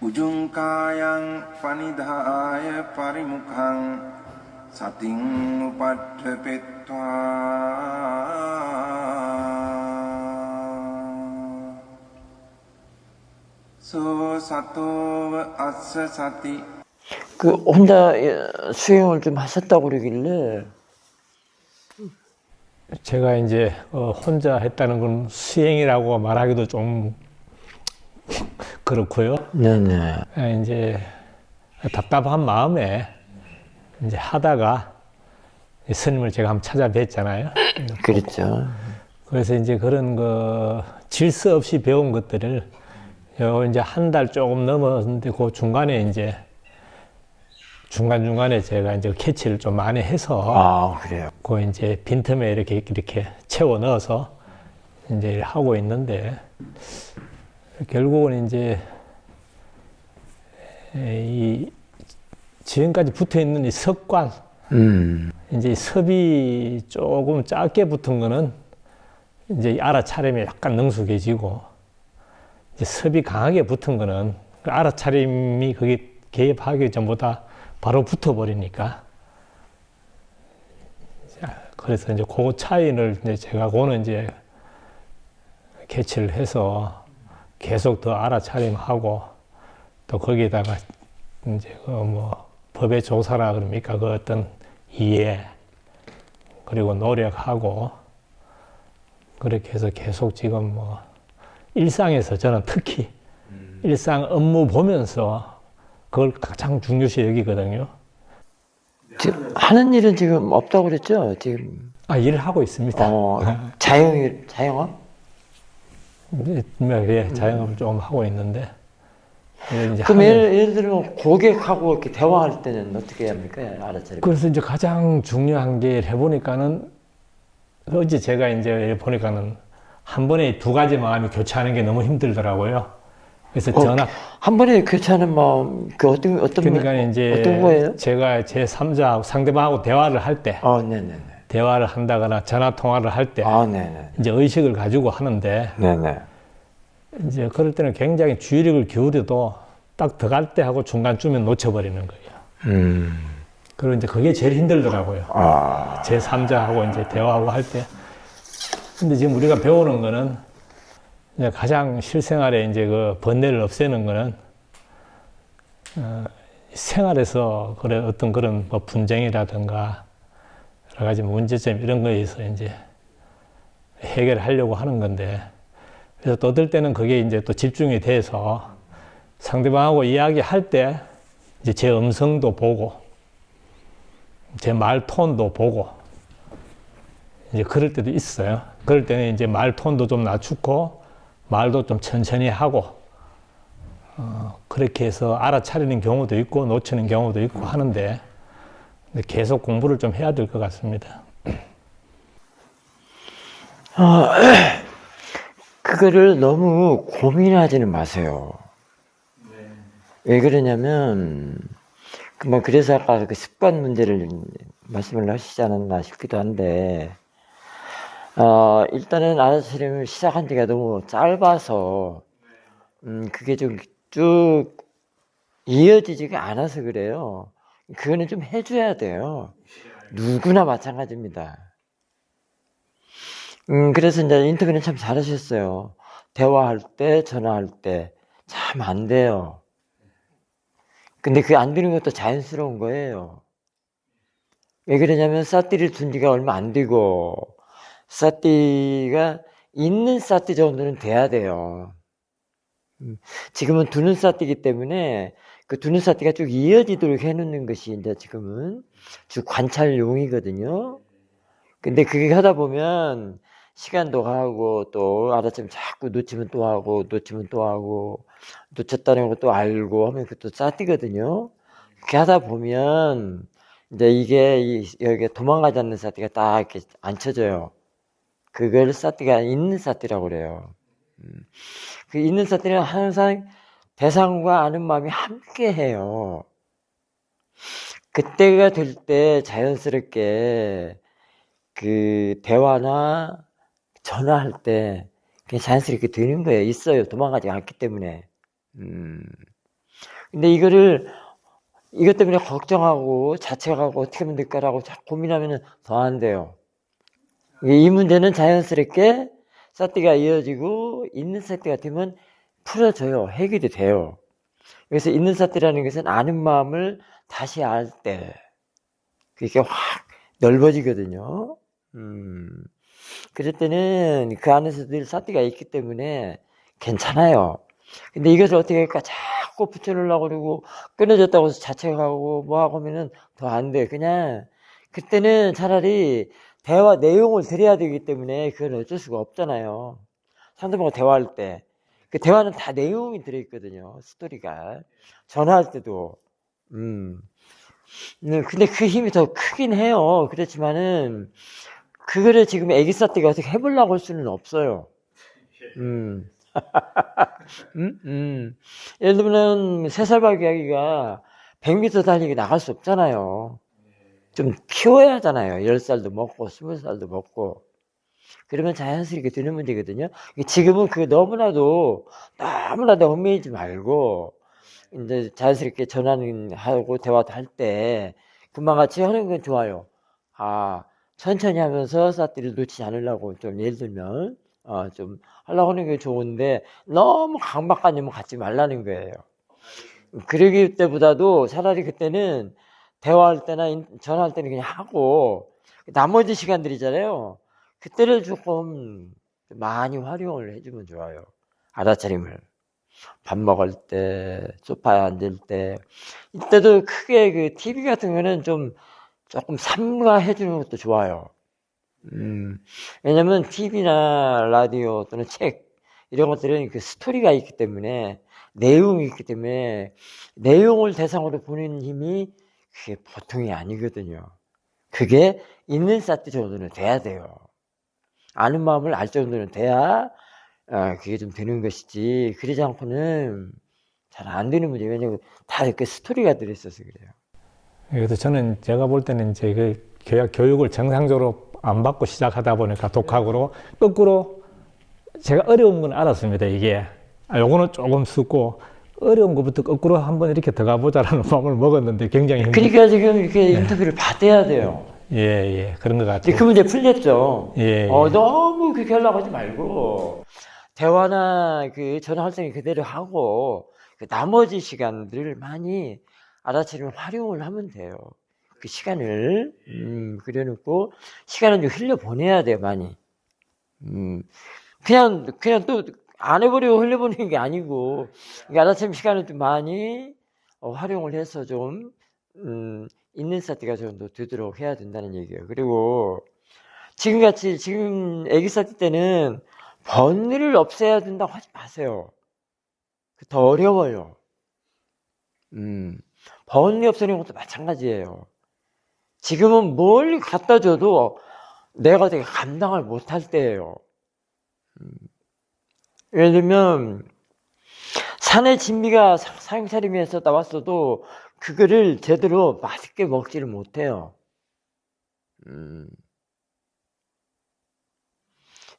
උජුංකායං පනිදාය පරිමුඛං සතින් උපට්ඨපෙත්වා 소 사토ව අස්ස සති. 그 혼자 수행을 좀 하셨다고 그러길래 제가 이제 혼자 했다는 건 수행이라고 말하기도 좀 그렇고요. 네네. 이제 답답한 마음에 이제 하다가 스님을 제가 한번 찾아뵀잖아요. 그렇죠. 그래서 이제 그런 질서 없이 배운 것들을 이제 한 달 조금 넘었는데 그 중간에 이제 중간중간에 제가 이제 캐치를 좀 많이 해서 그래요. 그 이제 빈틈에 이렇게 채워 넣어서 이제 하고 있는데 결국은 이제 이 지금까지 붙어 있는 이 습관, 이제 이 섭이 조금 짧게 붙은 거는 이제 알아차림이 약간 능숙해지고, 이제 섭이 강하게 붙은 거는 그 알아차림이 거기 개입하기 전보다 바로 붙어버리니까. 그래서 이제 그 차이를 이제 제가 그거는 이제 캐치를 해서 계속 더 알아차림하고, 또 거기에다가 이제 법의 조사라 그럽니까? 그 어떤 이해, 그리고 노력하고, 그렇게 해서 계속 지금 일상에서 저는 특히 일상 업무 보면서 그걸 가장 중요시 여기거든요. 지금 하는 일은 지금 없다고 그랬죠? 지금. 일을 하고 있습니다. 자영업? 예, 자영업을 조금 하고 있는데. 이제 그럼 예를 들면 고객하고 이렇게 대화할 때는 어떻게 합니까? 알아차림. 그래서 이제 가장 중요한 게 해보니까는, 어제 제가 이제 보니까는 한 번에 두 가지 마음이 교차하는 게 너무 힘들더라고요. 그래서 한 번에 교차하는 마음, 그러니까 이제 어떤 거예요? 제가 제 3자 상대방하고 대화를 할 때, 네네네. 대화를 한다거나 전화 통화를 할 때, 네네. 이제 의식을 가지고 하는데, 네네. 이제 그럴 때는 굉장히 주의력을 기울여도 딱 들어갈 때 하고 중간쯤에 놓쳐버리는 거예요. 그리고 이제 그게 제일 힘들더라고요. 제 3자하고 이제 대화하고 할 때. 근데 지금 우리가 배우는 거는 이제 가장 실생활에 이제 그 번뇌를 없애는 거는 생활에서 어떤 그런 분쟁이라든가 여러 가지 문제점 이런 거에서 이제 해결하려고 하는 건데, 그래서 또 어떨 때는 그게 이제 또 집중이 돼서 상대방하고 이야기할 때 이제 제 음성도 보고 제 말 톤도 보고 이제 그럴 때도 있어요. 그럴 때는 이제 말 톤도 좀 낮추고 말도 좀 천천히 하고 그렇게 해서 알아차리는 경우도 있고 놓치는 경우도 있고 하는데, 계속 공부를 좀 해야 될 것 같습니다. 그거를 너무 고민하지는 마세요. 왜 그러냐면, 그래서 아까 그 습관 문제를 말씀을 하시지 않았나 싶기도 한데, 일단은 알아차림을 시작한 지가 너무 짧아서, 그게 좀 쭉 이어지지가 않아서 그래요. 그거는 좀 해줘야 돼요. 누구나 마찬가지입니다. 그래서 이제 인터뷰는 참 잘하셨어요. 대화할 때, 전화할 때, 참 안 돼요. 근데 그게 안 되는 것도 자연스러운 거예요. 왜 그러냐면, 싸띠를 둔 지가 얼마 안 되고, 싸띠가 있는 싸띠 정도는 돼야 돼요. 지금은 두는 싸띠기 때문에, 그 두는 싸띠가 쭉 이어지도록 해놓는 것이 이제 지금은 주 관찰용이거든요. 근데 그게 하다 보면, 시간도 가고, 또 알아차림 자꾸 놓치면 또 하고, 놓치면 또 하고, 놓쳤다는 것도 알고 하면 그것도 싸띠거든요. 그렇게 하다 보면, 이제 여기 도망가지 않는 싸띠가 딱 이렇게 앉혀져요. 그걸 싸띠가 있는 싸띠라고 그래요. 그 있는 싸띠는 항상 대상과 아는 마음이 함께 해요. 그때가 될 때 자연스럽게 그 대화나 전화할 때 그냥 자연스럽게 되는 거예요. 있어요. 도망가지 않기 때문에. 근데 이것 때문에 걱정하고 자책하고 어떻게 하면 될까라고 자꾸 고민하면 더 안 돼요. 이 문제는 자연스럽게 사띠가 이어지고 있는 사띠가 되면 풀어져요. 해결이 돼요. 그래서 있는 사띠라는 것은 아는 마음을 다시 알 때 그게 확 넓어지거든요. 그럴 때는 그 안에서 늘 사띠가 있기 때문에 괜찮아요. 근데 이것을 어떻게 할까 자꾸 붙여놓으려고 그러고 끊어졌다고 해서 자책하고 뭐하고 하면은 더 안 돼. 그냥 그때는 차라리 대화 내용을 드려야 되기 때문에 그건 어쩔 수가 없잖아요. 상대방과 대화할 때. 그 대화는 다 내용이 들어있거든요. 스토리가. 전화할 때도. 근데 그 힘이 더 크긴 해요. 그렇지만은, 그거를 지금 애기 사띠가 어떻게 해보려고 할 수는 없어요. 예를 들면, 3살밖에 아기가 100m 달리기 나갈 수 없잖아요. 좀 키워야 하잖아요. 10살도 먹고, 20살도 먹고. 그러면 자연스럽게 드는 문제거든요. 지금은 그게 너무나도 얽매이지 말고, 이제 자연스럽게 전환하고 대화도 할 때, 금방 같이 하는 건 좋아요. 천천히 하면서 사띠를 놓치지 않으려고 좀 예를 들면, 좀 하려고 하는 게 좋은데, 너무 강박관념을 갖지 말라는 거예요. 그러기 때보다도 차라리 그때는 대화할 때나 전화할 때는 그냥 하고, 나머지 시간들이잖아요. 그때를 조금 많이 활용을 해주면 좋아요. 알아차림을. 밥 먹을 때, 소파에 앉을 때. 이때도 크게 그 TV 같은 거는 조금 삼가해주는 것도 좋아요. 왜냐면 TV나 라디오 또는 책, 이런 것들은 그 스토리가 있기 때문에, 내용이 있기 때문에, 내용을 대상으로 보는 힘이 그게 보통이 아니거든요. 그게 있는 사띠 정도는 돼야 돼요. 아는 마음을 알 정도는 돼야 그게 좀 되는 것이지, 그러지 않고는 잘 안 되는 문제예요. 왜냐면 다 이렇게 스토리가 들어있어서 그래요. 그래서 저는 제가 볼 때는 이제 그 교육을 정상적으로 안 받고 시작하다 보니까 독학으로 거꾸로 제가 어려운 건 알았습니다. 이게 요거는 조금 쉽고 어려운 것부터 거꾸로 한번 이렇게 들어가 보자라는 마음을 먹었는데 굉장히 그러니까 지금 이렇게 인터뷰를 받아야 돼요. 예, 그런 것 같아요. 그 문제 풀렸죠. 예. 너무 그렇게 하려고 하지 말고, 대화나 그 전화할 때는 그대로 하고, 그 나머지 시간들을 많이 알아차리면 활용을 하면 돼요. 그 시간을, 그려놓고, 시간을 좀 흘려보내야 돼요, 많이. 그냥 또 안 해버리고 흘려보내는 게 아니고, 알아차림 시간을 좀 많이 활용을 해서 좀, 있는 사띠가 좀 더 되도록 해야 된다는 얘기예요. 그리고 지금 애기 사띠 때는 번뇌를 없애야 된다고 하지 마세요. 더 어려워요. 번뇌 없애는 것도 마찬가지예요. 지금은 뭘 갖다 줘도 내가 되게 감당을 못할 때예요. 예를 들면 산의 진미가 상차림에서 나왔어도 그거를 제대로 맛있게 먹지를 못해요.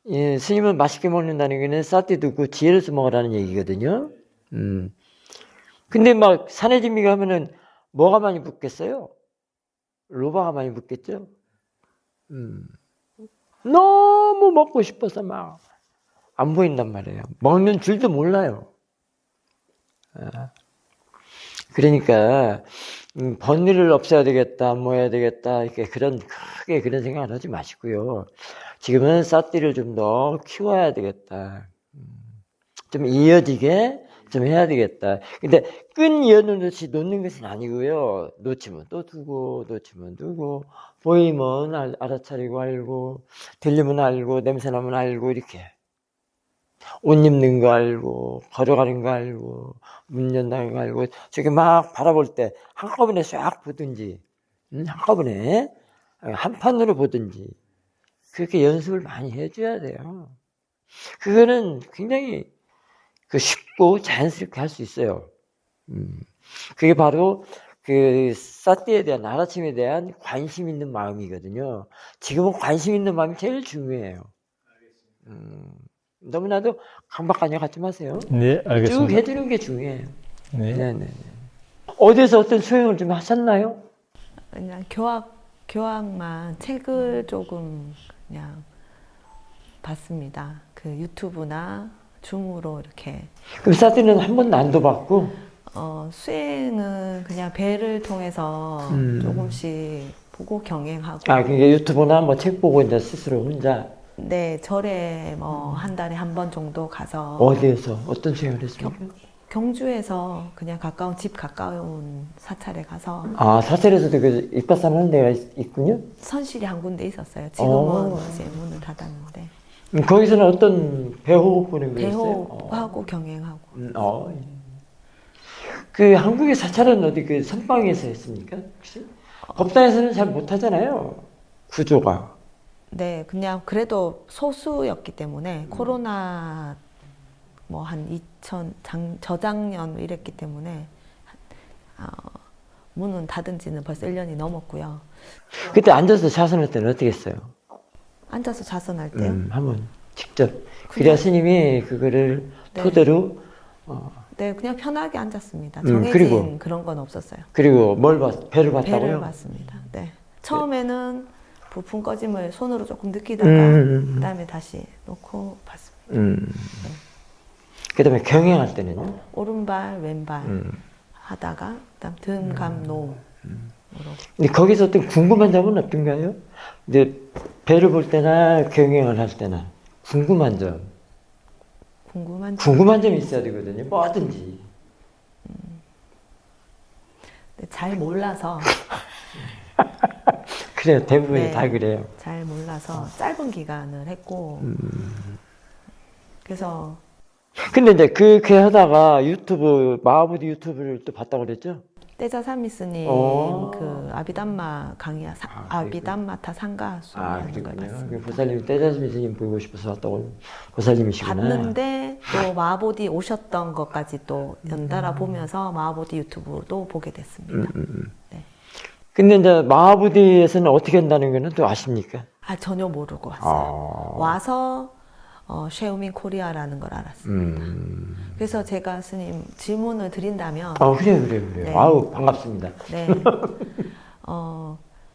예, 스님은 맛있게 먹는다는 게는 사띠도 그 지혜를 써 먹으라는 얘기거든요. 근데 막 산의 진미가 하면은 뭐가 많이 붙겠어요? 로바가 많이 붙겠죠? 너무 먹고 싶어서 막 안 보인단 말이에요. 먹는 줄도 몰라요. 그러니까 번뇌를 없애야 되겠다, 뭐 해야 되겠다, 이렇게 크게 그런 생각을 하지 마시고요. 지금은 사띠를 좀 더 키워야 되겠다. 좀 이어지게 좀 해야 되겠다. 근데 끈 이어놓듯이 놓는 것은 아니고요. 놓치면 또 두고, 놓치면 두고, 보이면 알아차리고 알고, 들리면 알고, 냄새나면 알고, 이렇게. 옷 입는 거 알고, 걸어가는 거 알고, 문 연다는 거 알고, 저기 막 바라볼 때 한꺼번에 쫙 보든지, 한꺼번에 한 판으로 보든지, 그렇게 연습을 많이 해줘야 돼요. 그거는 굉장히 쉽고 자연스럽게 할 수 있어요. 그게 바로 그 사띠에 대한, 알아침에 대한 관심 있는 마음이거든요. 지금은 관심 있는 마음이 제일 중요해요. 너무나도 강박관념 갖지 마세요. 네, 알겠습니다. 쭉 해주는 게 중요해요. 네. 네네. 어디서 어떤 수행을 좀 하셨나요? 그냥 교학만 책을 조금 그냥 봤습니다. 그 유튜브나 줌으로 이렇게. 그럼 사드는 한 번도 안 도봤고? 수행은 그냥 배를 통해서 조금씩 보고 경행하고. 아, 그게 유튜브나 뭐 책 보고 이제 스스로 혼자? 네, 절에 뭐 한 달에 한 번 정도 가서. 어디에서 어떤 수행을 했습니까? 경주에서 그냥 집 가까운 사찰에 가서. 아, 사찰에서도 그 입가산 하는 데가 있군요? 선실이 한 군데 있었어요. 지금은 오. 이제 문을 닫았는데. 거기서는 어떤 배호흡 보는 거 있어요? 배호하고 경행하고. 그 한국의 사찰은 어디 그 선방에서 했습니까? 혹시? 법당에서는 잘 못하잖아요. 구조가. 네, 그냥 그래도 소수였기 때문에 코로나 뭐 한 저작년 이랬기 때문에 문은 닫은 지는 벌써 1년이 넘었고요. 그때 앉아서 자선할 때는 어떻게 했어요? 앉아서 자선할 때요? 한번 직접. 그래야 스님이 그거를 네. 토대로 네, 그냥 편하게 앉았습니다. 그리고? 정해진 그런 건 없었어요. 그리고 배를 봤다고요? 배를 봤습니다. 네. 처음에는 부품 꺼짐을 손으로 조금 느끼다가 그다음에 다시 놓고 봤습니다. 그 다음에 경행할 때는요? 오른발, 왼발 하다가 그다음 등, 감, 노. 근데 거기서 어떤 궁금한 점은 없던가요? 근데 배를 볼 때나 경행을 할 때나 궁금한 점. 궁금한 점이 있어야 되거든요. 뭐든지. 잘 몰라서. 그래요. 대부분이 네, 다 그래요. 잘 몰라서 짧은 기간을 했고. 그래서 근데 이제 그렇게 하다가 마하보디 유튜브를 또 봤다고 그랬죠? 떼자사미 스님 오. 그 아비담마 강의 아비담마타 상가 수업하는 걸 그랬군요. 봤습니다. 보살님 떼자스미 스님 보고 싶어서 왔다고 보살님이시구나. 봤는데 또 마하보디 오셨던 것까지 또 연달아 보면서 마하보디 유튜브도 보게 됐습니다. 네. 근데 이제 마하보디에서는 어떻게 한다는 거는 또 아십니까? 전혀 모르고 왔어요. 와서 쉐우민 코리아라는 걸 알았어요. 그래서 제가 스님 질문을 드린다면 그래요. 네. 아우, 반갑습니다. 네.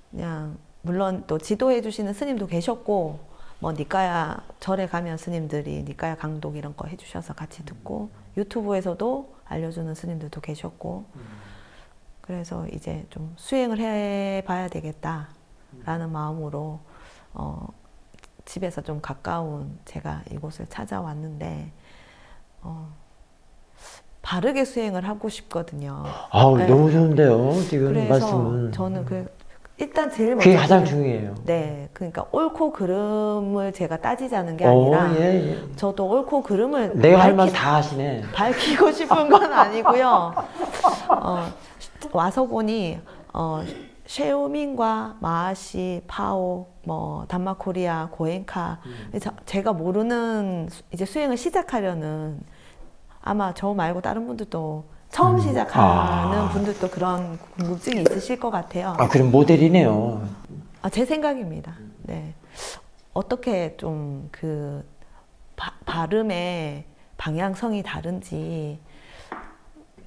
그냥 물론 또 지도해 주시는 스님도 계셨고 뭐 니까야 절에 가면 스님들이 니까야 강독 이런 거 해주셔서 같이 듣고 유튜브에서도 알려주는 스님들도 계셨고 그래서 이제 좀 수행을 해봐야 되겠다라는 마음으로 집에서 좀 가까운 제가 이곳을 찾아왔는데 바르게 수행을 하고 싶거든요. 네. 너무 좋은데요. 지금 그래서 말씀은. 저는 일단 제일 그게 먼저 가장 중요해요. 네, 그러니까 옳고 그름을 제가 따지자는 게 아니라 예. 저도 옳고 그름을 내가 할 말 다 하시네. 밝히고 싶은 건 아니고요. 와서 보니 쉐오민과 마하시, 파오, 뭐 단마코리아, 고엔카 제가 모르는 이제 수행을 시작하려는 아마 저 말고 다른 분들도 처음 시작하는 분들도 그런 궁금증이 있으실 것 같아요. 그럼 모델이네요. 제 생각입니다. 네. 어떻게 좀 그 발음의 방향성이 다른지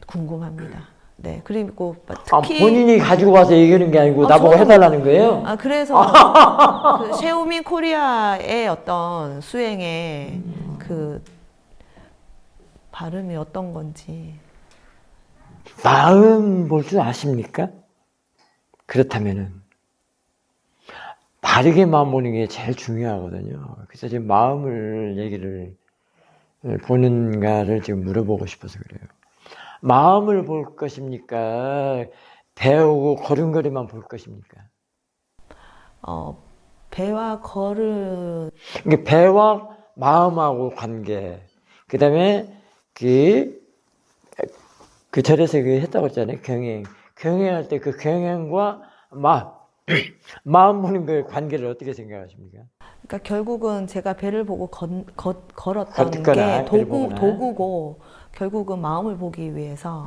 궁금합니다. 네. 그리고 특히 본인이 가지고 와서 얘기하는 게 아니고 나보고 해달라는 거예요? 그래서 그 쉐오민 코리아의 어떤 수행의 그 발음이 어떤 건지. 마음 볼 줄 아십니까? 그렇다면은 바르게 마음 보는 게 제일 중요하거든요. 그래서 지금 마음을 얘기를 보는가를 지금 물어보고 싶어서 그래요. 마음을 볼 것입니까? 배우고 걸음걸이만 볼 것입니까? 배와 걸음. 그러니까 배와 마음하고 관계. 그다음에 그 절에서 했다고 했잖아요. 경행할 때 그 경행과 마음 보는 그 관계를 어떻게 생각하십니까? 그러니까 결국은 제가 배를 보고 걸었던 게 도구고 결국은 마음을 보기 위해서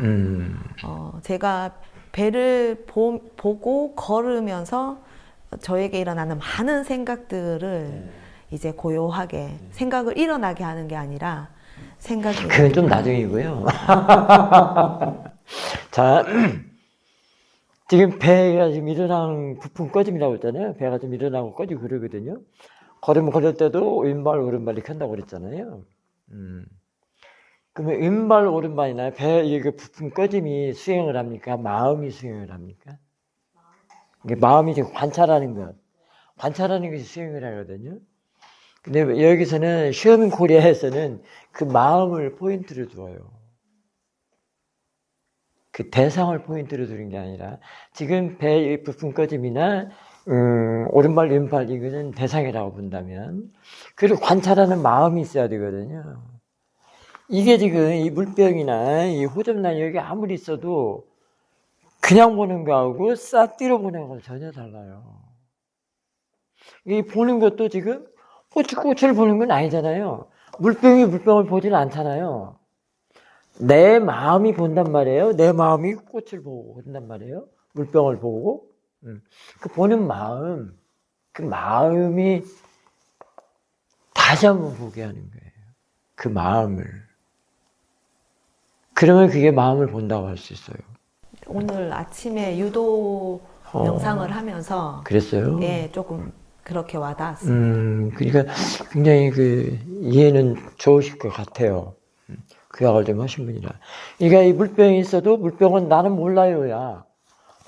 제가 배를 보고 걸으면서 저에게 일어나는 많은 생각들을 이제 고요하게 생각을 일어나게 하는 게 아니라 생각이. 그건 좀 나중이고요. 자, 지금 배가 지금 일어나는 부품 꺼짐이라고 했잖아요. 배가 좀 일어나고 꺼지고 그러거든요. 걸음 걸을 때도 왼발 오른발 이렇게 한다고 그랬잖아요. 그러면 왼발 오른발이나 배 이게 부품 꺼짐이 수행을 합니까? 마음이 수행을 합니까? 이게 마음이 지금 관찰하는 것, 관찰하는 것이 수행을 하거든요. 근데 여기서는 슈어민 코리아에서는 그 마음을 포인트로 두어요. 그 대상을 포인트로 두는 게 아니라 지금 배의 부품 꺼짐이나 오른발 왼발 이거는 대상이라고 본다면 그리고 관찰하는 마음이 있어야 되거든요. 이게 지금 이 물병이나 이 호접란 여기 아무리 있어도 그냥 보는 거하고 싹뒤로 보는 건 전혀 달라요. 이 보는 것도 지금 꽃을 보는 건 아니잖아요. 물병이 물병을 보지는 않잖아요. 내 마음이 본단 말이에요. 내 마음이 꽃을 보고 본단 말이에요. 물병을 보고. 그 보는 마음, 그 마음이 다시 한번 보게 하는 거예요. 그 마음을. 그러면 그게 마음을 본다고 할 수 있어요. 오늘 아침에 유도 명상을 하면서 그랬어요? 예, 조금 그렇게 와닿았어요. 그러니까 굉장히 그 이해는 좋으실 것 같아요. 그 약을 좀 하신 분이라. 그러니까 이 물병이 있어도 물병은 나는 몰라요야.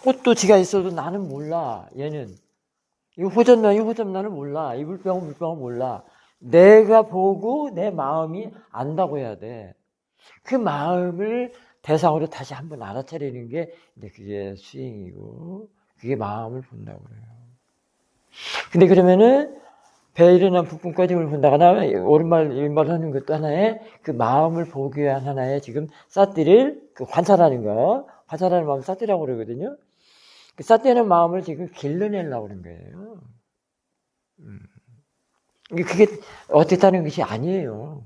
꽃도 지가 있어도 나는 몰라. 얘는 이 호접란은 몰라. 이 물병은 몰라. 내가 보고 내 마음이 안다고 해야 돼. 그 마음을 대상으로 다시 한번 알아차리는 게 이제 그게 수행이고 그게 마음을 본다고 그래요. 근데 그러면은 배에 일어난 부품 꺼짐을 본다거나 오른발 왼발 하는 것도 하나의 그 마음을 보기 위한 하나의 지금 사띠를 그 관찰하는 거, 관찰하는 마음 사띠라고 그러거든요. 그 사띠하는 마음을 지금 길러내려고 그런 거예요. 그게 어떻다는 것이 아니에요.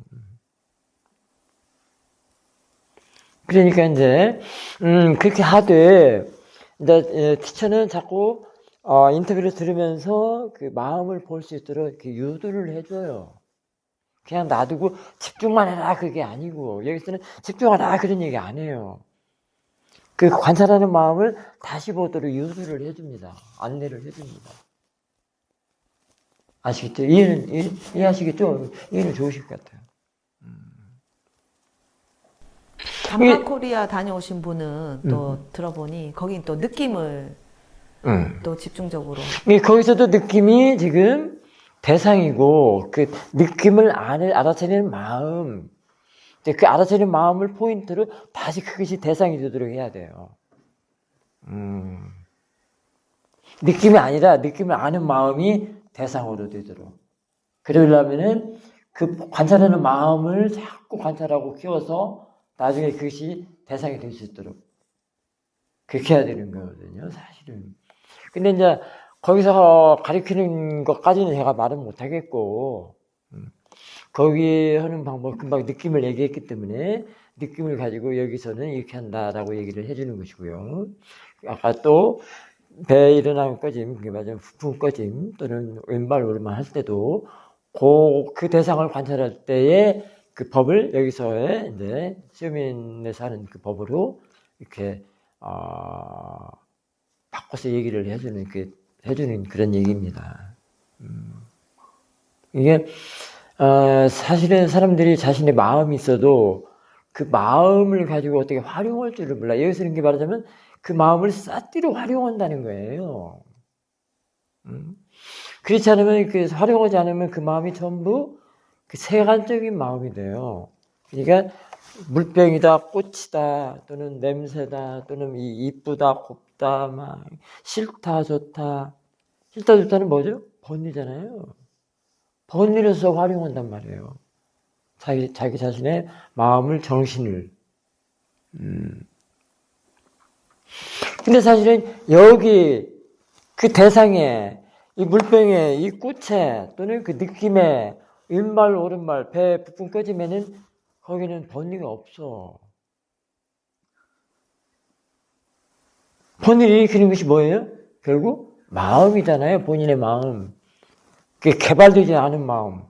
그러니까 이제 그렇게 하되 이제 티처는 자꾸 인터뷰를 들으면서 그 마음을 볼 수 있도록 이렇게 유도를 해줘요. 그냥 놔두고 집중만 해라 그게 아니고 여기서는 집중하라 그런 얘기 안 해요. 그 관찰하는 마음을 다시 보도록 유도를 해줍니다. 안내를 해줍니다. 아시겠죠? 이해하시겠죠? 이해는 좋으실 것 같아요. 담마 코리아 다녀오신 분은 또 들어보니 거긴 또 느낌을 또 집중적으로. 거기서도 느낌이 지금 대상이고 그 느낌을 알아차리는 마음, 그 알아차리는 마음을 포인트로 다시 그것이 대상이 되도록 해야 돼요. 느낌이 아니라 느낌을 아는 마음이 대상으로 되도록. 그러려면은 그 관찰하는 마음을 자꾸 관찰하고 키워서 나중에 그것이 대상이 될 수 있도록 그렇게 해야 되는 거거든요, 사실은. 근데 이제 거기서 가르치는 것까지는 제가 말은 못 하겠고, 거기 하는 방법, 금방 느낌을 얘기했기 때문에 느낌을 가지고 여기서는 이렇게 한다라고 얘기를 해주는 것이고요. 아까 또 배에 일어나는 꺼짐, 그게 맞아요. 부품 꺼짐 또는 왼발 오른발 할 때도 그 대상을 관찰할 때의 그 법을 여기서의 이제 시우민에서 하는 그 법으로 이렇게 바꿔서 얘기를 해주는 그런 얘기입니다. 이게 사실은 사람들이 자신의 마음이 있어도 그 마음을 가지고 어떻게 활용할 줄을 몰라. 여기서 이렇게 말하자면 그 마음을 싹뒤로 활용한다는 거예요. 그렇지 않으면 활용하지 않으면 그 마음이 전부 그 세간적인 마음이 돼요. 그러니까 물병이다, 꽃이다, 또는 냄새다, 또는 이쁘다, 곱다, 막 싫다, 좋다. 싫다, 좋다는 뭐죠? 번뇌잖아요. 번뇌로서 활용한단 말이에요. 자기 자신의 마음을, 정신을. 근데 사실은 여기 그 대상에, 이 물병에, 이 꽃에, 또는 그 느낌에, 왼발, 오른발, 배 부품 꺼지면은 거기는 번뇌가 없어. 번뇌를 일으키는 것이 뭐예요? 결국 마음이잖아요. 본인의 마음. 그게 개발되지 않은 마음.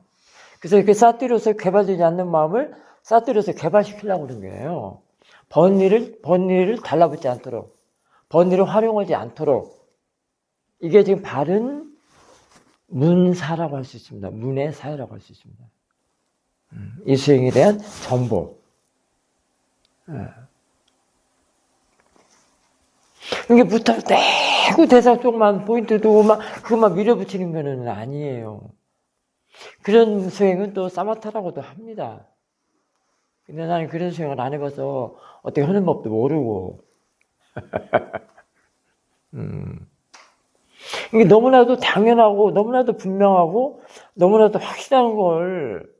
그래서 이렇게 사띠로서 개발되지 않는 마음을 사투리에서 개발시키려고 그런 거예요. 번뇌를 달라붙지 않도록, 번뇌를 활용하지 않도록. 이게 지금 바른 문사라고 할 수 있습니다. 문의 사회라고 할 수 있습니다. 이 수행에 대한 정보. 이게 부탁 대고 대사 쪽만 포인트 두고 그것만 밀어붙이는 거는 아니에요. 그런 수행은 또 사마타라고도 합니다. 근데 나는 그런 수행을 안 해봐서 어떻게 하는 법도 모르고. 이게 너무나도 당연하고, 너무나도 분명하고, 너무나도 확실한 걸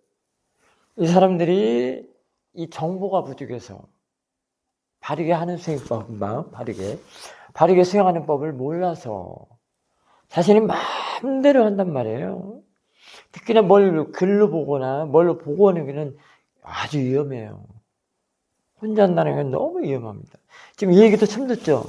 이 사람들이 이 정보가 부족해서 바르게 하는 수행법만 바르게 수행하는 법을 몰라서 자신이 마음대로 한단 말이에요. 특히나 뭘 글로 보거나 뭘로 보고 하는 게는 아주 위험해요. 혼자 한다는 건 너무 위험합니다. 지금 이 얘기도 처음 듣죠?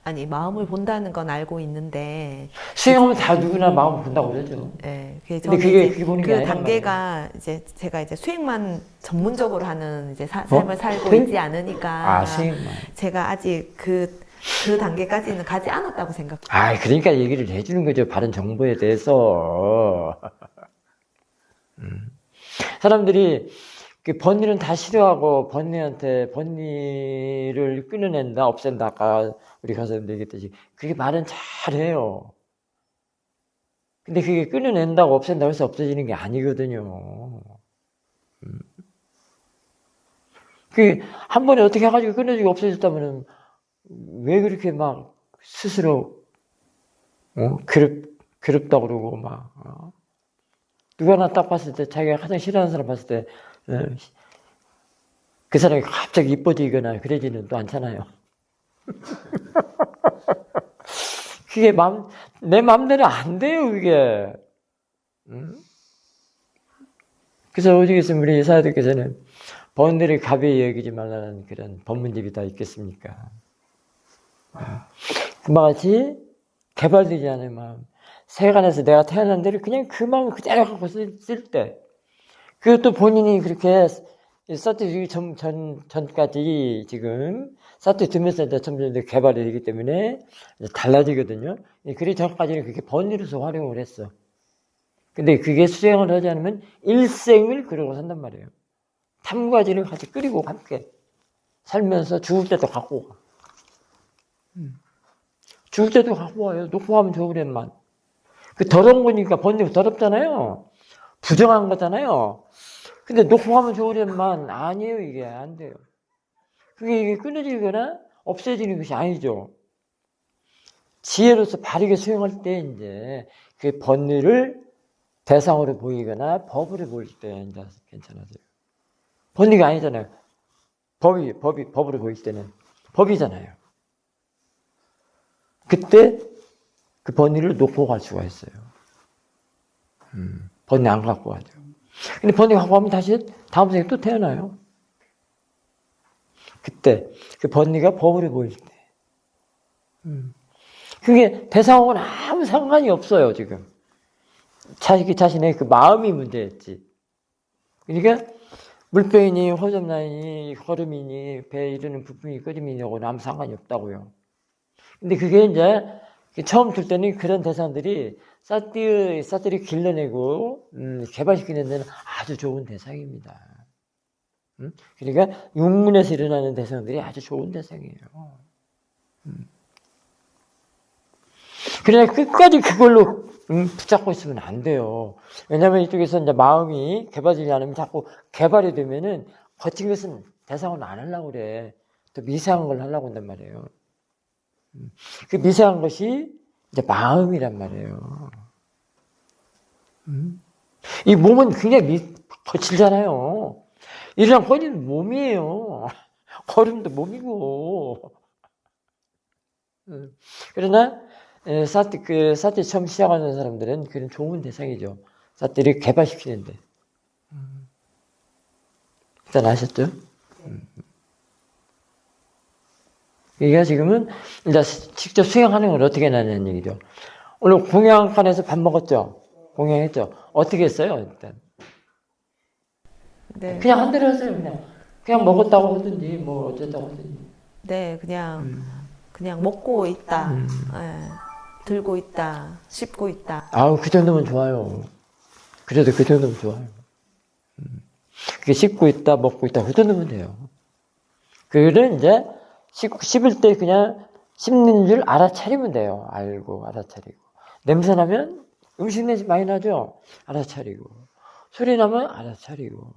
아니, 마음을 본다는 건 알고 있는데. 수행하면 다 누구나 마음을 본다고 그러죠. 네, 근데 그게 보는 게 그 아니란 단계가 이제 제가 이제 수행만 전문적으로 하는 이제 삶을 살고 있지 않으니까. 수행만. 제가 아직 그 단계까지는 가지 않았다고 생각해요. 그러니까 얘기를 해주는 거죠. 바른 정보에 대해서. 사람들이 그 번뇌는 다 싫어하고 번뇌를 끊어낸다, 없앤다. 아까 우리 가서도 얘기했듯이 그게 말은 잘해요. 근데 그게 끊어낸다고 없앤다고 해서 없어지는 게 아니거든요. 그 한 번에 어떻게 해가지고 끊어지고 없어졌다면은 왜 그렇게 막 스스로 괴롭다 그러고 막 누가 나 딱 봤을 때 자기가 가장 싫어하는 사람 봤을 때 그 사람이 갑자기 이뻐지거나 그러지는 또 않잖아요. 그게 내 마음대로 안 돼요, 그게. 그래서 오직 있으면 우리 사도께서는 번뇌를 가벼이 여기지 말라는 그런 법문집이 다 있겠습니까? 그와 같이 개발되지 않은 마음, 세간에서 내가 태어난 대로 그냥 그 마음을 그대로 갖고 쓸 때, 그것도 본인이 그렇게 사투리 전까지 지금 사투리 들면서 점점 개발이 되기 때문에 달라지거든요. 그리 전까지는 그렇게 번뇌로서 활용을 했어. 근데 그게 수행을 하지 않으면 일생을 그러고 산단 말이에요. 탐과지를 같이 끓이고 함께 살면서 죽을 때도 갖고 가. 죽을 때도 갖고 와요. 놓고 가면 좋으련만. 그 더러운 거니까 번뇌가 더럽잖아요. 부정한 거잖아요. 근데 놓고 가면 좋으련만 아니에요. 이게 안 돼요. 그게 끊어지거나 없어지는 것이 아니죠. 지혜로서 바르게 수행할 때 이제 그 번뇌를 대상으로 보이거나 법으로 보일 때 이제 괜찮아져요. 번뇌가 아니잖아요. 법으로 보일 때는 법이잖아요. 그때 그 번뇌를 놓고 갈 수가 있어요. 번뇌 안 갖고 가죠. 근데 번뇌 갖고 가면 다시 다음 생에 또 태어나요. 그때 그 번뇌가 법으로 보일 때. 그게 대상하고는 아무 상관이 없어요, 지금. 자신의 그 마음이 문제였지. 그러니까 물병이니 호접라인이 걸음이니 배 이르는 부품이 끓임이냐고는 아무 상관이 없다고요. 근데 그게 이제 처음 들 때는 그런 대상들이 사띠를 길러내고 개발시키는 데는 아주 좋은 대상입니다. 그러니까 육문에서 일어나는 대상들이 아주 좋은 대상이에요. 그러나 끝까지 그걸로 붙잡고 있으면 안 돼요. 왜냐하면 이쪽에서 이제 마음이 개발되지 않으면 자꾸 개발이 되면은 거친 것은 대상은 안 하려고 그래. 또 미세한 걸 하려고 한단 말이에요. 그 미세한 것이 이제 마음이란 말이에요. 이 몸은 굉장히 거칠잖아요. 이런 거는 몸이에요. 걸음도 몸이고. 그러나 사티 처음 시작하는 사람들은 그런 좋은 대상이죠. 사티를 개발시키는데. 일단 아셨죠? 이게 지금은 이제 직접 수행하는 걸 어떻게 하냐는 얘기죠. 오늘 공양간에서 밥 먹었죠? 공양했죠? 어떻게 했어요? 일단 네. 그냥 한 대로 하세요. 그냥 먹었다고 하든지 뭐 어쨌다고 하든지. 네, 그냥 먹고 있다, 예, 들고 있다, 씹고 있다. 아우 그 정도면 좋아요. 그래도 그 정도면 좋아요. 그게 씹고 있다, 먹고 있다 그 정도면 돼요. 그를 이제 씹을 때 그냥 씹는 줄 알아차리면 돼요. 알고 알아차리고. 냄새 나면 음식 냄새 많이 나죠. 알아차리고. 소리 나면 알아차리고.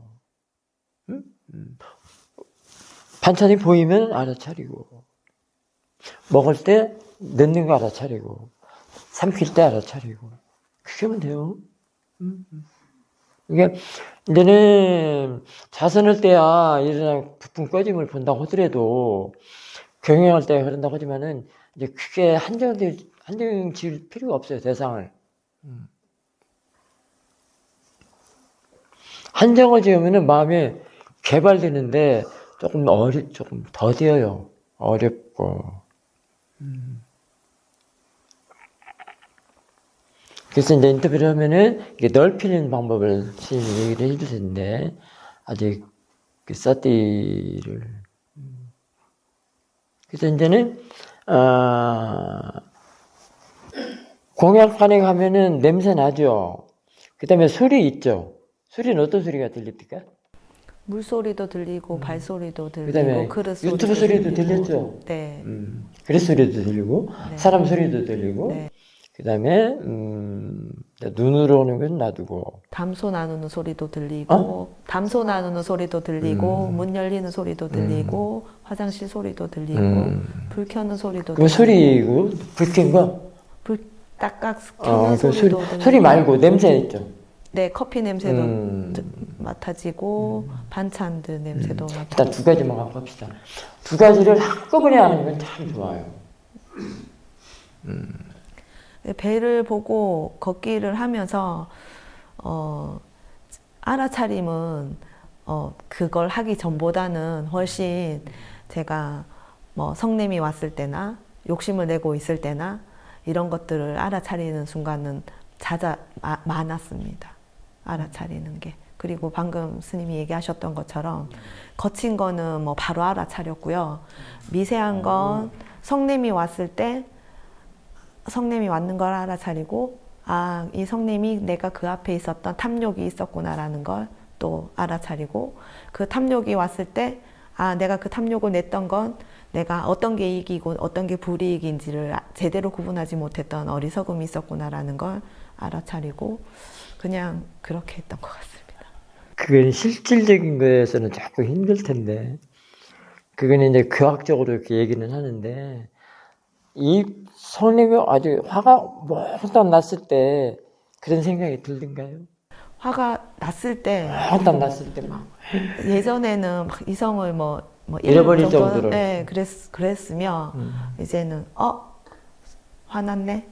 반찬이 보이면 알아차리고. 먹을 때 넣는 거 알아차리고. 삼킬 때 알아차리고. 그렇게 하면 돼요. 이게 이제는 자선할 때야 이런 부품 꺼짐을 본다고 하더라도 경영할 때 그런다고 하지만은 이제 크게 한정 지을 필요가 없어요. 대상을. 한정을 지으면은 마음이 개발되는데 조금 더뎌요. 어렵고. 그래서 이제 인터뷰를 하면은 이게 넓히는 방법을 선생님이 얘기를 해주셨는데, 아직 그 쌀띠를. 그래서 이제는, 공약관에 가면은 냄새 나죠? 그 다음에 소리 있죠? 소리는 어떤 소리가 들립니까? 물소리도 들리고, 발소리도 들리고, 그다음에 그릇 소리도 유튜브 소리도 들리고. 들렸죠? 네. 그릇 소리도 들리고, 네. 사람 소리도 들리고, 네. 그 다음에, 눈으로 오는 건 놔두고. 담소 나누는 소리도 들리고, 담소 나누는 소리도 들리고, 문 열리는 소리도 들리고, 화장실 소리도 들리고, 불 켜는 소리도 그거 들리고, 소리고, 불 켠 거? 불 딱딱 켜는 그 소리도 들리고, 소리 말고 냄새 있죠? 네, 커피 냄새도 맡아지고, 반찬들 냄새도 맡아지고. 일단 두 가지만 갖고 합시다. 두 가지를 한꺼번에 하는 건 참 좋아요. 배를 보고 걷기를 하면서 알아차림은 그걸 하기 전보다는 훨씬 제가 뭐 성냄이 왔을 때나 욕심을 내고 있을 때나 이런 것들을 알아차리는 순간은 많았습니다. 알아차리는 게. 그리고 방금 스님이 얘기하셨던 것처럼 거친 거는 뭐 바로 알아차렸고요. 미세한 건 성냄이 왔을 때 성냄이 왔는 걸 알아차리고, 아, 이 성냄이 내가 그 앞에 있었던 탐욕이 있었구나라는 걸 또 알아차리고, 그 탐욕이 왔을 때, 아, 내가 그 탐욕을 냈던 건 내가 어떤 게 이익이고 어떤 게 불이익인지를 제대로 구분하지 못했던 어리석음이 있었구나라는 걸 알아차리고, 그냥 그렇게 했던 것 같습니다. 그건 실질적인 거에서는 자꾸 힘들 텐데, 그건 이제 과학적으로 이렇게 얘기는 하는데, 이 성님이 아주 화가 몽땅 났을 때 그런 생각이 들던가요? 화가 났을 때, 몽땅 났을 때 막. 예전에는 막 이성을 뭐 잃어버릴 정도로. 네, 그랬으며, 이제는, 화났네?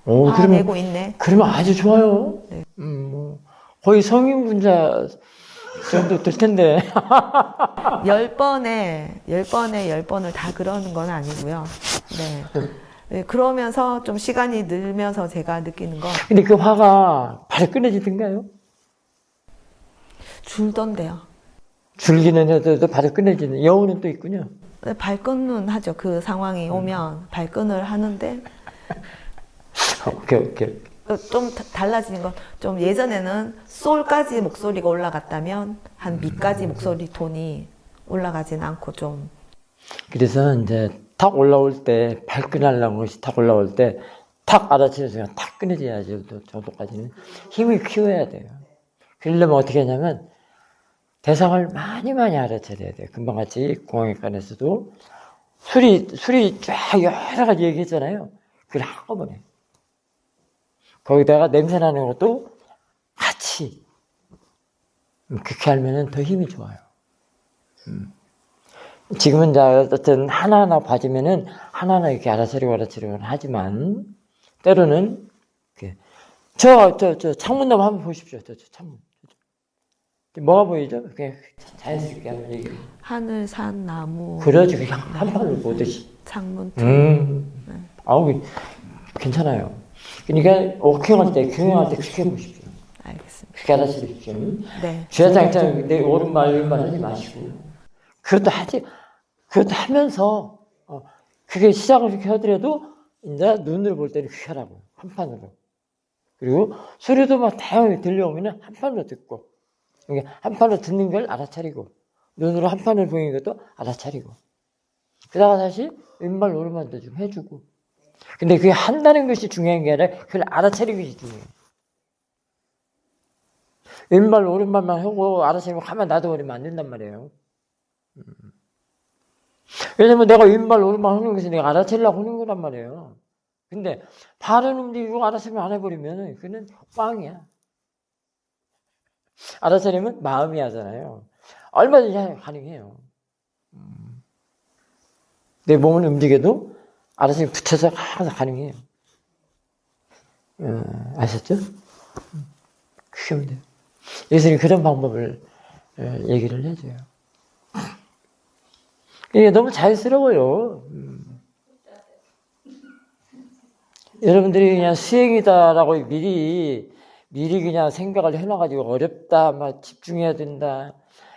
화내고 있네? 그러면 아주 좋아요. 네. 거의 성인분자 정도 될 텐데. 10번을 다 그러는 건 아니고요. 네. 네, 그러면서 좀 시간이 늘면서 제가 느끼는 건. 근데 그 화가 바로 끊어지던가요? 줄던데요. 줄기는 해도 바로 끊어지는 여우는 또 있군요. 네, 발끈은 하죠. 그 상황이 오면 발끈을 하는데. 오케이. 좀 달라지는 건 좀 예전에는 솔까지 목소리가 올라갔다면 한 미까지 목소리 톤이 올라가진 않고 좀. 그래서 이제 탁 올라올 때 발끈하려는 것이 탁 올라올 때 탁 알아채려서 탁 끊어져야지. 정도까지는 힘을 키워야 돼요. 그러려면 어떻게 하냐면 대상을 많이 알아차려야 돼요. 금방 같이 공항관에서도 술이 쫙 여러 가지 얘기했잖아요. 그걸 한꺼번에. 거기다가 냄새 나는 것도 같이. 그렇게 하면은 더 힘이 좋아요. 지금은 이제 어쨌든 하나하나 봐주면은 하나하나 이렇게 알아차리고 하지만 때로는 이렇게 저 창문 좀 한번 보십시오. 저 창문. 뭐가 보이죠? 그냥 자연스럽게 한번 얘기해. 하늘, 산, 나무. 그러지 그냥 한 방울 보듯이. 창문. 아우 괜찮아요. 그러니까 경영할 때 그렇게 해보십시오. 알겠습니다. 그렇게 알아차리십시오. 네. 주야장창 내 오른발 왼발 하지 마시고 그것도 하면서 그게 시작을 이렇게 하더라도 이제 눈으로 볼 때는 그렇게 하라고 한판으로. 그리고 소리도 막 다양하게 들려오면 한판으로 듣고 한판으로 듣는 걸 알아차리고 눈으로 한판을 보이는 것도 알아차리고 그러다가 다시 왼발 오른발도 좀 해주고 근데 그게 한다는 것이 중요한 게 아니라 그걸 알아차리는 것이 중요해요. 왼발 오른발만 하고 알아차리고 가만 놔둬버리면 안 된단 말이에요. 왜냐면 내가 왼발 오른발 하는 것이 내가 알아차리려고 하는 거란 말이에요. 근데 발은 움직이고 알아차리면 안 해버리면 그는 꽝이야. 알아차리면 마음이 하잖아요. 얼마든지 가능해요. 내 몸을 움직여도 알아서 붙여서 항상 가능해요. 아셨죠? 그게 하면 돼요. 예수님이 그런 방법을 얘기를 해줘요. 이게 너무 자연스러워요. 여러분들이 그냥 수행이다라고 미리 그냥 생각을 해놔가지고 어렵다, 막 집중해야 된다,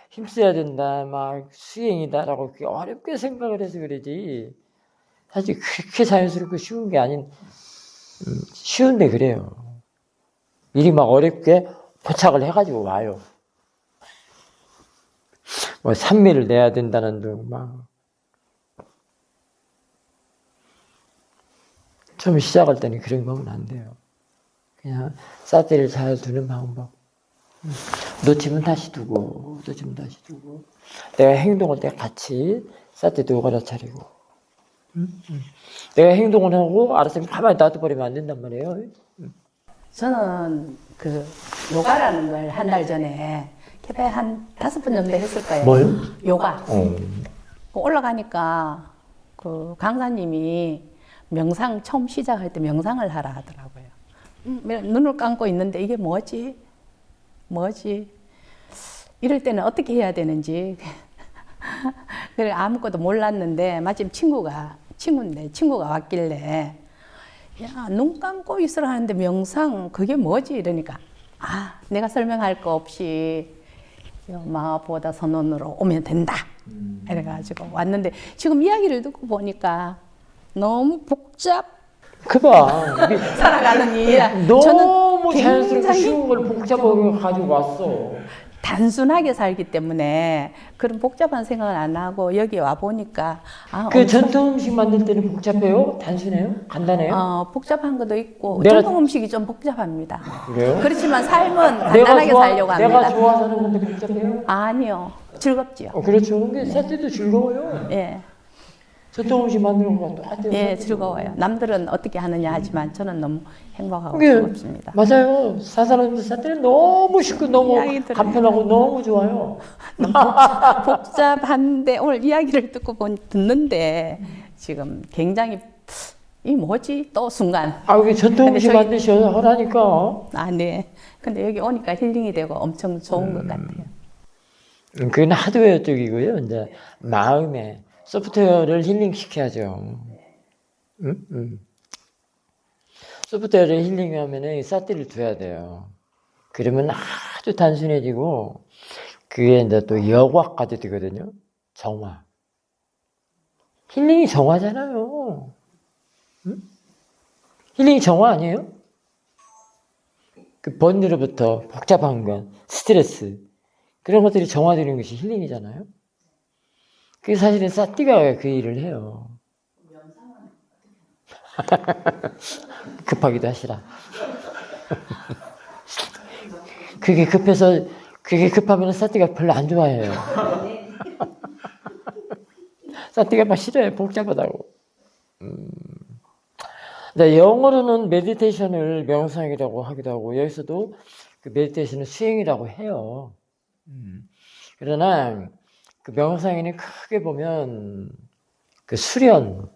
힘써야 된다, 막 수행이다라고 그렇게 어렵게 생각을 해서 그러지. 사실 그렇게 자연스럽고 쉬운 게 아닌, 쉬운데 그래요. 미리 막 어렵게 포착을 해가지고 와요. 뭐 산미를 내야 된다는 둥, 막. 처음 시작할 때는 그런 거면 안 돼요. 그냥 사태를 잘 두는 방법. 놓치면 다시 두고, 내가 행동할 때 같이 사태 두고 알아차리고. 내가 행동을 하고 알았으면 가만히 놔둬버리면 안 된단 말이에요. 저는 그 요가라는 걸 한 달 전에 캠페 한 5번 정도 했을 거예요. 뭘? 요가. 올라가니까 그 강사님이 명상 처음 시작할 때 명상을 하라 하더라고요. 눈을 감고 있는데 이게 뭐지? 이럴 때는 어떻게 해야 되는지 그래 아무것도 몰랐는데 마침 친구가 왔길래 야, 눈 감고 있으라 하는데 명상 그게 뭐지? 이러니까 내가 설명할 거 없이 마보다 선언으로 오면 된다. 이래가지고 왔는데 지금 이야기를 듣고 보니까 너무 그봐. 살아가는 일. 너무 저는 자연스럽게 굉장히 쉬운 걸 복잡하게 가지고 왔어. 단순하게 살기 때문에 그런 복잡한 생각을 안 하고 여기 와 보니까 그 전통 음식 만들 때는 복잡해요? 단순해요? 간단해요? 복잡한 것도 있고 내가- 전통 음식이 좀 복잡합니다. 그래요? 그렇지만 삶은 간단하게 살려고 합니다. 내가 좋아하는 건데 복잡해요? 아니요, 즐겁지요. 그렇죠. 근데 사태도 즐거워요. 예, 전통 음식 만드는 거 똑같아요. 예, 즐거워요. 남들은 어떻게 하느냐 하지만 저는 너무 행복하고 그게 즐겁습니다. 맞아요. 사사람들 사태는 너무 쉽고 너무 이야기 들어요. 간편하고 너무 좋아요. 복잡한데 오늘 이야기를 듣는데 지금 굉장히 이 뭐지? 또 순간. 이게 전통 근데 음식 저기- 만드셔라니까. 네. 근데 여기 오니까 힐링이 되고 엄청 좋은 것 같아요. 그건 하드웨어 쪽이고요. 이제 마음의 소프트웨어를 힐링 시켜야죠. 소프트웨어를 힐링하면은 사태를 둬야 돼요. 그러면 아주 단순해지고 그게 이제 또 여과까지 되거든요. 정화. 힐링이 정화잖아요. 힐링이 정화 아니에요? 그 번뇌로부터 복잡한 건 스트레스 그런 것들이 정화되는 것이 힐링이잖아요. 그게 사실은 사띠가 그 일을 해요. 급하기도 하시라. 그게 급하면 사띠가 별로 안 좋아해요. 사띠가 막 싫어요. 복잡하다고. 영어로는 메디테이션을 명상이라고 하기도 하고 여기서도 그 메디테이션을 수행이라고 해요. 그러나 그 명상에는 크게 보면 그 수련이라는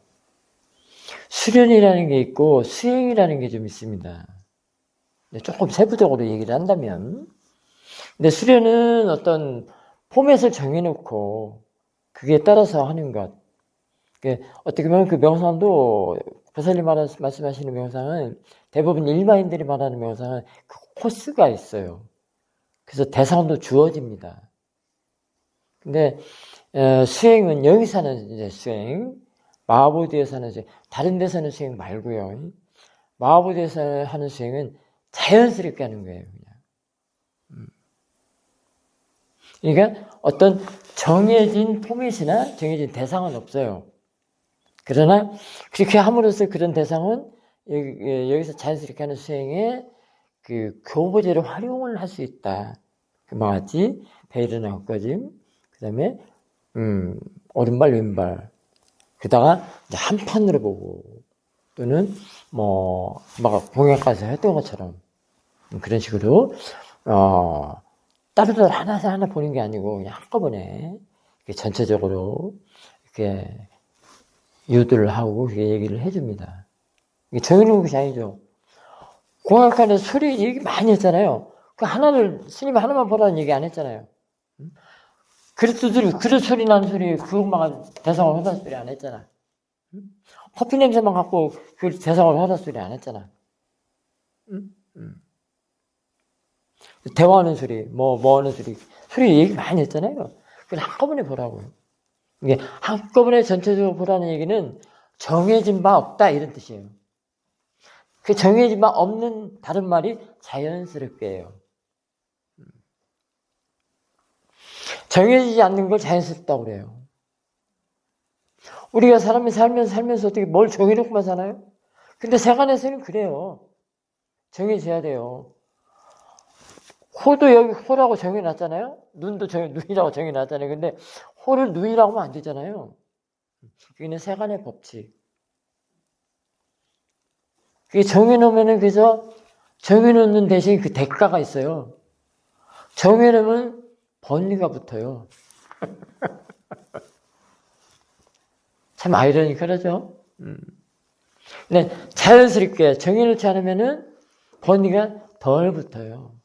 게 있고 수행이라는 게 좀 있습니다. 조금 세부적으로 얘기를 한다면 근데 수련은 어떤 포맷을 정해놓고 그게 따라서 하는 것. 어떻게 보면 그 명상도 보살님 말씀하시는 명상은 대부분 일반인들이 말하는 명상은 그 코스가 있어요. 그래서 대상도 주어집니다. 근데 수행은 여기서 하는 이제 수행, 마하보디에서 하는 수행, 다른 데서 하는 수행 말고요. 마하보디에서 하는 수행은 자연스럽게 하는 거예요. 그냥. 그러니까 어떤 정해진 포맷이나 정해진 대상은 없어요. 그러나 그렇게 함으로써 그런 대상은 여기서 자연스럽게 하는 수행에 그 교보제를 활용을 할 수 있다. 그와 같이 배일어나 헛거짐, 그 다음에 오른발 왼발, 그다가 이제 한 판으로 보고 또는 뭐 막 공약가서 했던 것처럼 그런 식으로 따로따로 하나 보는 게 아니고 그냥 한꺼번에 이렇게 전체적으로 이렇게 유도를 하고 그렇게 얘기를 해줍니다. 이게 정해놓은 것이 아니죠. 공약관에 소리 얘기 많이 했잖아요. 그 하나를 스님 하나만 보라는 얘기 안 했잖아요. 그릇 소리 나는 소리 그것만 대상을 하다 소리 안 했잖아. 커피 냄새만 갖고 그 대상을 하다 소리 안 했잖아. 대화하는 소리, 뭐 하는 소리 얘기 많이 했잖아요. 그걸 한꺼번에 보라고요. 이게 한꺼번에 전체적으로 보라는 얘기는 정해진 바 없다 이런 뜻이에요. 그 정해진 바 없는 다른 말이 자연스럽게 해요. 정해지지 않는 걸 자연스럽다고 그래요. 우리가 사람이 살면서 어떻게 뭘 정해놓고만 사나요? 근데 세간에서는 그래요. 정해져야 돼요. 코도 여기 코라고 정해놨잖아요. 눈도 눈이라고 정해놨잖아요. 근데 코를 눈이라고 하면 안 되잖아요. 그게 세간의 법칙. 그게 정해놓으면은 그래서 정해놓는 대신 그 대가가 있어요. 정해놓으면 번리가 붙어요. 참 아이러니컬하죠. 근데 자연스럽게 정해놓지 않으면은 번리가 덜 붙어요.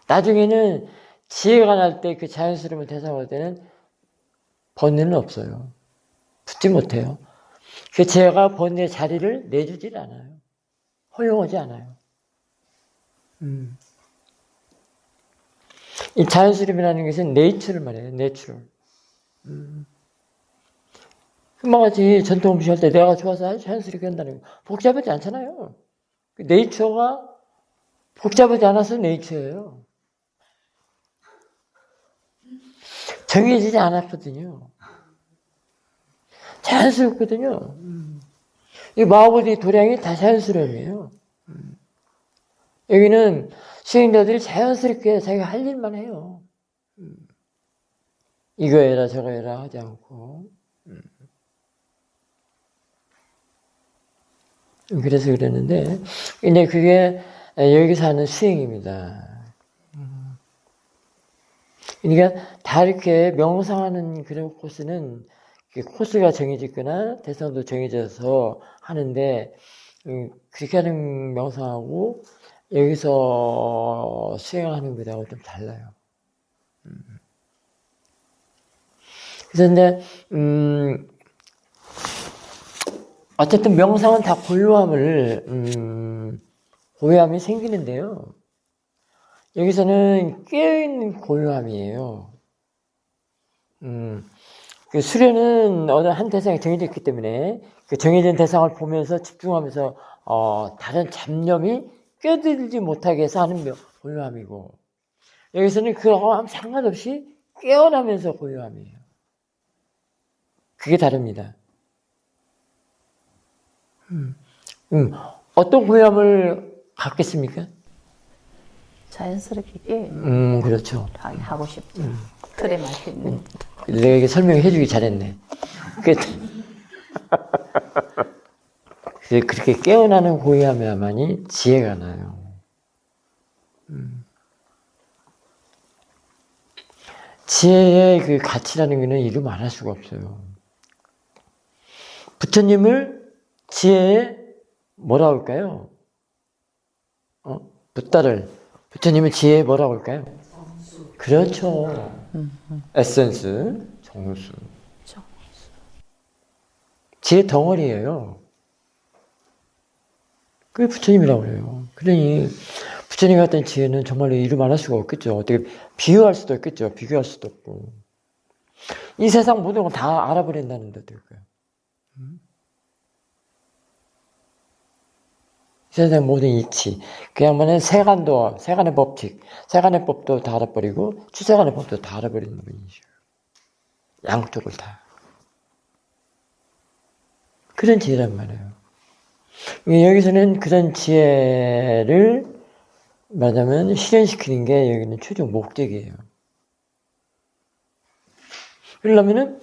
나중에는 지혜가 날 때 그 자연스러움을 대상할 때는 번뇌는 없어요. 붙지 못해요. 그 지혜가 번뇌의 자리를 내주질 않아요. 허용하지 않아요. 이 자연스러움이라는 것은 네이처를 말해요. 내추럴. 금방같이 전통 음식 할 때 내가 좋아서 자연스럽게 한다는 거 복잡하지 않잖아요. 네이처가 복잡하지 않아서 네이처예요. 정해지지 않았거든요. 자연스럽거든요. 이 마하보디 도량이 다 자연스러움이에요. 여기는 수행자들이 자연스럽게 자기가 할 일만 해요. 이거 해라 저거 해라 하지 않고. 그래서 그랬는데 이제 그게 여기서 하는 수행입니다. 그러니까 다 이렇게 명상하는 그런 코스는 코스가 정해졌거나 대상도 정해져서 하는데 그렇게 하는 명상하고 여기서 수행하는 것하고 좀 달라요. 그래서 이제 어쨌든 명상은 다 고요함이 생기는데요. 여기서는 깨어있는 고요함이에요. 그 수련은 어느 한 대상이 정해져 있기 때문에 그 정해진 대상을 보면서 집중하면서 다른 잡념이 껴들지 못하게 해서 하는 고요함이고, 여기서는 그거하고 상관없이 깨어나면서 고요함이에요. 그게 다릅니다. 어떤 고요함을 갖겠습니까? 자연스럽게 그렇죠. 하고 싶죠. 틀에 맞는. 내가 이게 설명해 주기 잘했네. 그렇게 깨어나는 고요함이야만이 지혜가 나요. 지혜의 그 가치라는 것은 이루 말할 수가 없어요. 부처님을 지혜에 뭐라고 할까요? 붓다를 부처님을 지혜에 뭐라고 할까요? 그렇죠. 에센스, 정수. 지혜 덩어리예요. 그게 부처님이라고 그래요. 그러니 부처님 같은 지혜는 정말로 이루 말할 수가 없겠죠. 어떻게 비유할 수도 없겠죠. 비교할 수도 없고. 이 세상 모든 걸 다 알아버린다는데 어떨까요? 이 세상 모든 이치. 그야말로 세간의 법칙, 세간의 법도 다 알아버리고 추세간의 법도 다 알아버리는 분이죠. 양쪽을 다. 그런 지혜란 말이에요. 여기서는 그런 지혜를 말하자면 실현시키는 게 여기는 최종 목적이에요. 그러려면은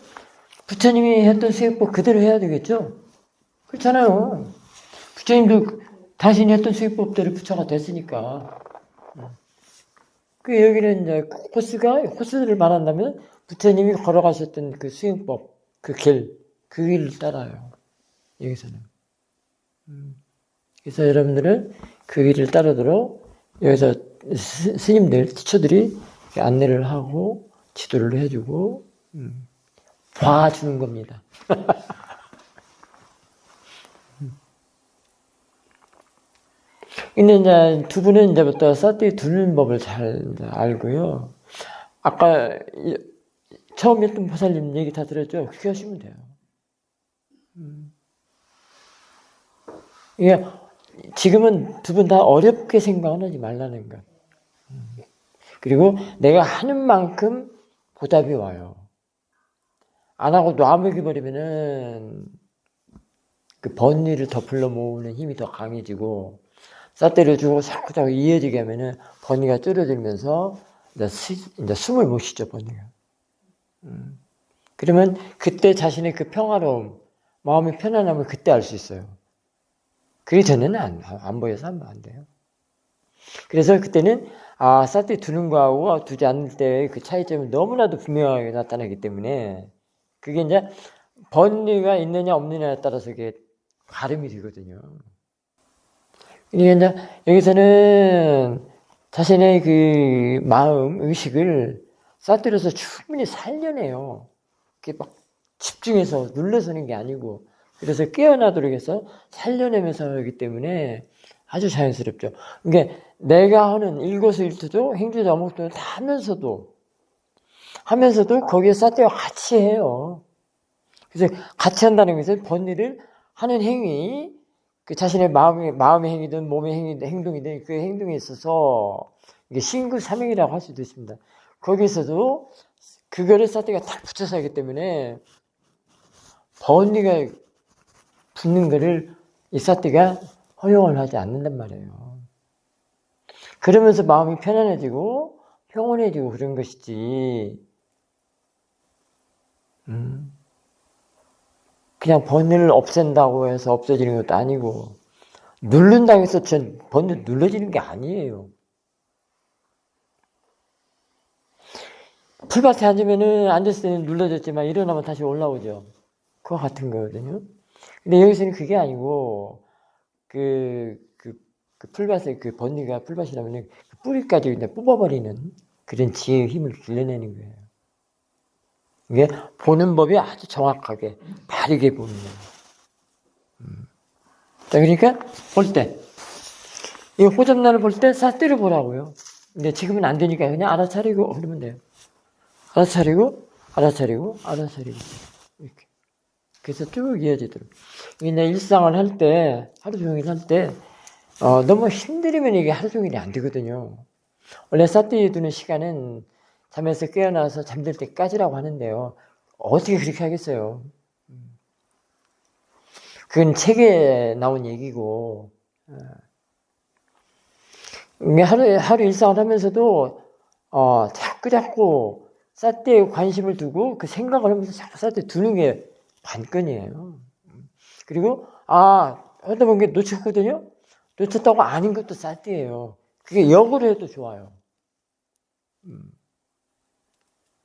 부처님이 했던 수행법 그대로 해야 되겠죠? 그렇잖아요. 부처님도 당신이 했던 수행법대로 부처가 됐으니까. 그 여기는 이제 코스를 말한다면 부처님이 걸어가셨던 그 수행법, 그 길을 따라요. 여기서는. 그래서 여러분들은 그 길을 따르도록 여기서 스님들, 티처들이 안내를 하고 지도를 해주고 봐주는 겁니다. 근데 이제 두 분은 이제부터 사띠 두는 법을 잘 알고요. 아까 처음 했던 보살님 얘기 다 들었죠? 그렇게 하시면 돼요. 이게 지금은 두 분 다 어렵게 생각은 하지 말라는 것. 그리고 내가 하는 만큼 보답이 와요. 안 하고 놔먹여버리면은 그 번뇌를 덮으려 모으는 힘이 더 강해지고 삿대를 주고 자꾸 이어지게 하면은 번뇌가 줄어들면서 이제 숨을 못 쉬죠, 번뇌가. 그러면 그때 자신의 그 평화로움, 마음의 편안함을 그때 알 수 있어요. 그게 전에는 안 보여서 하면 안 돼요. 그래서 그때는 삿대 두는 거하고 두지 않을 때의 그 차이점이 너무나도 분명하게 나타나기 때문에 그게 이제 번뇌가 있느냐 없느냐에 따라서 이게 가름이 되거든요. 이게 이제 여기서는 자신의 그 마음, 의식을 삿대로서 충분히 살려내요. 그게 막 집중해서 눌러서는 게 아니고 그래서 깨어나도록 해서 살려내면서 하기 때문에 아주 자연스럽죠. 그러니까 내가 하는 일거수일투족, 행주자목도 다 하면서도 거기에 삿대와 같이 해요. 그래서 같이 한다는 것은 번뇌를 하는 행위, 그 자신의 마음의 행위든 몸의 행동이든 그 행동에 있어서 이게 신구삼행이라고 할 수도 있습니다. 거기서도 그거를 삿대가 딱 붙여서 하기 때문에 번뇌가 붙는 거를 이 삿대가 허용을 하지 않는단 말이에요. 그러면서 마음이 편안해지고 평온해지고 그런 것이지 그냥 번뇌를 없앤다고 해서 없어지는 것도 아니고 누른다고 해서 전 번뇌 눌러지는 게 아니에요. 풀밭에 앉으면은 앉았을 때는 눌러졌지만 일어나면 다시 올라오죠. 그거 같은 거거든요. 근데 여기서는 그게 아니고 그 풀밭에 그 번뇌가 풀밭이라면 그 뿌리까지 그냥 뽑아버리는 그런 지혜의 힘을 길러내는 거예요. 이게 보는 법이 아주 정확하게 바르게 보는 거예요. 자, 그러니까 볼 때 이 호접란을 볼 때 삿대를 보라고요. 근데 지금은 안 되니까 그냥 알아차리고 그러면 돼요. 알아차리고 이렇게. 그래서 쭉 이어지도록. 이게 일상을 할 때, 하루 종일 할 때, 너무 힘들으면 이게 하루 종일이 안 되거든요. 원래 삿대에 두는 시간은 잠에서 깨어나서 잠들 때까지라고 하는데요. 어떻게 그렇게 하겠어요? 그건 책에 나온 얘기고, 하루 일상을 하면서도, 자꾸 삿대에 관심을 두고 그 생각을 하면서 자꾸 삿대 두는 게 관건이에요. 그리고 하다 보면 게 놓쳤거든요. 놓쳤다고 아닌 것도 삿대예요. 그게 역으로 해도 좋아요.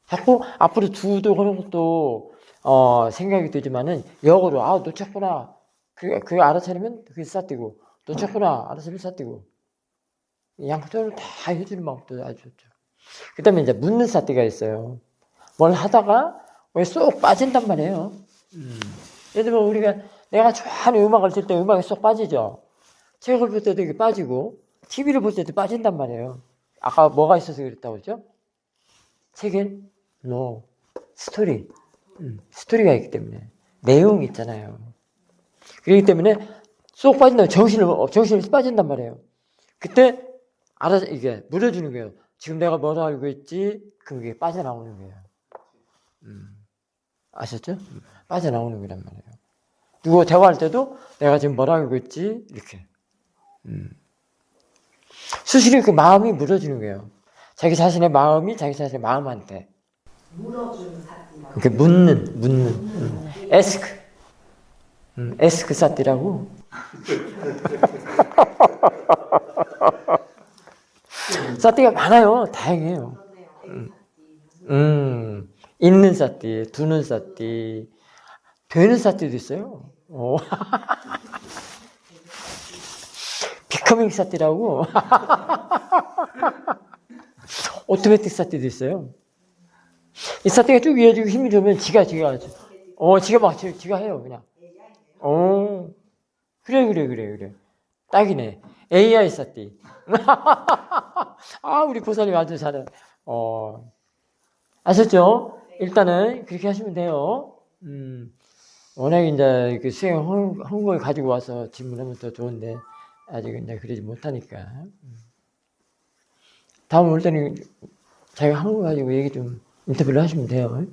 자꾸 앞으로 두도 그런 것도 생각이 들지만은 역으로 놓쳤구나. 그거 알아차리면 그게 삿대고 놓쳤구나 알아차리면 삿대고 양쪽으로 다 해주는 방법도 아주 좋죠. 그 다음에 이제 묻는 삿대가 있어요. 뭘 하다가 왜 쏙 빠진단 말이에요. 예를 들면 내가 좋아하는 음악을 들 때 음악이 쏙 빠지죠. 책을 볼 때도 이게 빠지고, TV를 볼 때도 빠진단 말이에요. 아까 뭐가 있어서 그랬다고 했죠? 책엔? No. 스토리. 스토리가 있기 때문에. 내용이 있잖아요. 그렇기 때문에 쏙 빠진다면 정신이 빠진단 말이에요. 그때 알아서 이게 물어주는 거예요. 지금 내가 뭘 알고 있지? 그럼 이게 빠져나오는 거예요. 아셨죠? 빠져나오는 거란 말이에요. 누구 대화할 때도 내가 지금 뭘 알고 있지? 이렇게. 수시로 그 마음이 물어주는 거예요. 자기 자신의 마음이 자기 자신의 마음한테. 물어주는 사띠. 이렇게 묻는. 에스크. 에스크 사띠라고. 사띠가 많아요. 다양해요. 있는 사띠, 두는 사띠, 되는 사띠도 있어요. 비커밍 사띠라고. 오토매틱 사띠도 있어요. 이 사띠가 쭉 이어지고 힘이 들면 지가 하죠. 지가 해요, 그냥. 그래. 딱이네. AI 사띠. 우리 보살님 아주 잘해. 아셨죠? 일단은 그렇게 하시면 돼요. 워낙 이제 그 수행 한국을 가지고 와서 질문하면 더 좋은데, 아직 이제 그러지 못하니까. 다음 올 때는 자기가 한국 가지고 얘기 좀 인터뷰를 하시면 돼요.